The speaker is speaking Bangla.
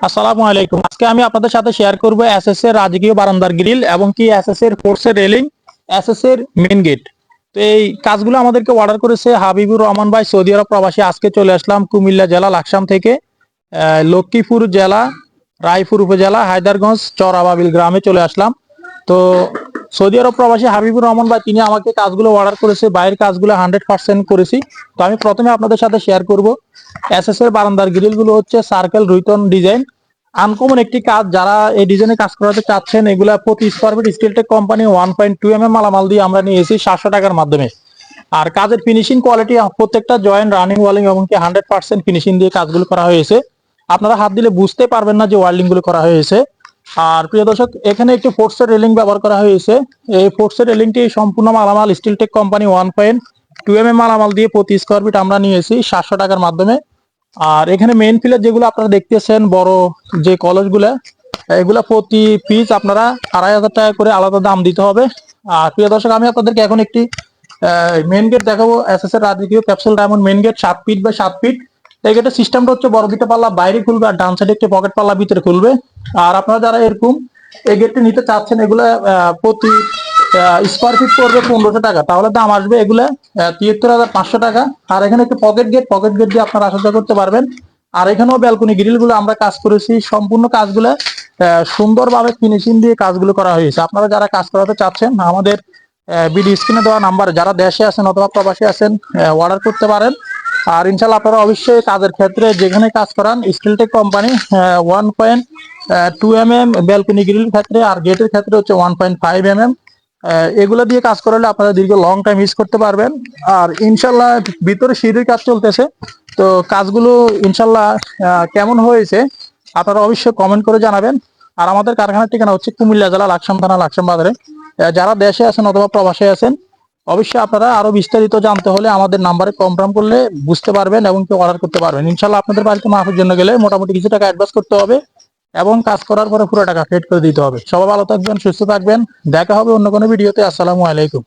আসসালামু আলাইকুম। আজকে আমি আপনাদের সাথে শেয়ার করব এসএস এর রাজকীয় বারান্দার গ্রিল এবং কি এসএস এর ফোর্সের রেলিং, এসএস এর মেইন গেট। তো এই কাজগুলো আমাদেরকে অর্ডার করেছে হাবিবুর রহমান ভাই, সৌদি আরব প্রবাসী। আজকে চলে আসলাম কুমিল্লা জেলা লাকসাম থেকে। লক্ষ্মীপুর জেলা রায়পুর উপজেলা হায়দারগঞ্জ চরাবাবিল গ্রামে চলে আসলাম। তো সৌদি আরব প্রবাসী হাবিবুর রহমান ভাই তিনি আমাকে কাজগুলো অর্ডার করেছে, বাইরের কাজগুলো 100% করেছি। তো আমি প্রথমে আপনাদের সাথে শেয়ার করব এসএস এর বারান্দার গ্রিলগুলো হচ্ছে সার্কেল রুইটন ডিজাইন, আনকমন একটি কাজ। যারা এই ডিজাইনে কাজ করাতে চাচ্ছেন, এগুলা প্রতি স্কোয়ার ফিট স্টিলটেক কোম্পানি 1.2 মালামাল দিয়ে আমরা নিয়েছি 700 টাকার মাধ্যমে। আর কাজের ফিনিশিং কোয়ালিটি প্রত্যেকটা জয়েন্ট রানিং ওয়ালিং এবং কি 100% ফিনিশিং দিয়ে কাজগুলো করা হয়েছে। আপনারা হাত দিলে বুঝতে পারবেন না যে ওয়ার্ল্ডিং গুলো করা হয়েছে। আর প্রিয় দর্শক, এখানে একটি ফোর্সের রেলিং ব্যবহার করা হয়েছে। এই ফোর্সের রেলিংটি সম্পূর্ণ মালামাল স্টিলটেক কোম্পানি 1.2 মালামাল দিয়ে প্রতি স্কোয়ার ফিট আমরা নিয়েছি 700 টাকার মাধ্যমে। আর এখানে মেইন ফিলার যেগুলো আপনারা দেখতেছেন বড় যে কলসগুলো, এগুলা প্রতি পিস আপনারা 2500 টাকা করে আলাদা দাম দিতে হবে। আর প্রিয় দর্শক, আমি আপনাদেরকে এখন একটি মেইন গেট দেখাবো। এসএস এর রাজকীয় capsule diamond main gate 7 feet by 7 feet. এই গেটের সিস্টেমটা হচ্ছে বড় দুটো পাল্লা বাইরে খুলবে আর ডান সাইডে একটি পকেট পাল্লা ভিতরে খুলবে। আর আপনারা যারা এরকম এই গেটটি নিতে চাচ্ছেন, এগুলা প্রতি স্কোয়ার ফিট পড়বে 1500 টাকা, তাহলে দাম আসবে এগুলা 73,500 টাকা। আর এখানে একটি পকেট গেট, পকেট গেট দিয়ে আপনারা আসা যাওয়া করতে পারবেন। আর এখানেও ব্যালকনি গ্রিল গুলো আমরা কাজ করেছি, সম্পূর্ণ কাজগুলো সুন্দরভাবে ফিনিশিং দিয়ে কাজগুলো করা হয়েছে। আপনারা যারা কাজ করাতে চাচ্ছেন, আমাদের ভিডিও স্ক্রিনে দেওয়া নাম্বার যারা দেশে আছেন অথবা প্রবাসী আছেন অর্ডার করতে পারেন। আর ইনশাল্লাহ আপনারা অবশ্যই কাজের ক্ষেত্রে যেখানে কাজ করান স্টিলটেক কোম্পানি 1.2 ব্যালকনি গ্রিল ক্ষেত্রে আর গেটের ক্ষেত্রে হচ্ছে 1.5 এগুলো দিয়ে কাজ করলে আপনারা দীর্ঘ লং টাইম ইউজ করতে পারবেন। আর ইনশাল্লাহ ভিতরে সিঁড়ির কাজ চলতেছে। তো কাজগুলো ইনশাল্লাহ কেমন হয়েছে আপনারা অবশ্যই কমেন্ট করে জানাবেন। আর আমাদের কারখানার ঠিকানা হচ্ছে কুমিল্লা জেলা লাকসাম থানা লাকসাম বাজারে। যারা দেশে আছেন অথবা প্রবাসে আছেন, অবশ্যই আপনারা আরো বিস্তারিত জানতে হলে আমাদের নাম্বারে কনফার্ম করলে বুঝতে পারবেন এবং কি অর্ডার করতে পারবেন। ইনশাল্লাহ আপনাদের বাড়িতে মাপের জন্য গেলে মোটামুটি কিছু টাকা অ্যাডভান্স করতে হবে এবং কাজ করার পরে পুরো টাকা পেড করে দিতে হবে। সবাই ভালো থাকবেন, সুস্থ থাকবেন। দেখা হবে অন্য কোনো ভিডিওতে। আসসালামু আলাইকুম।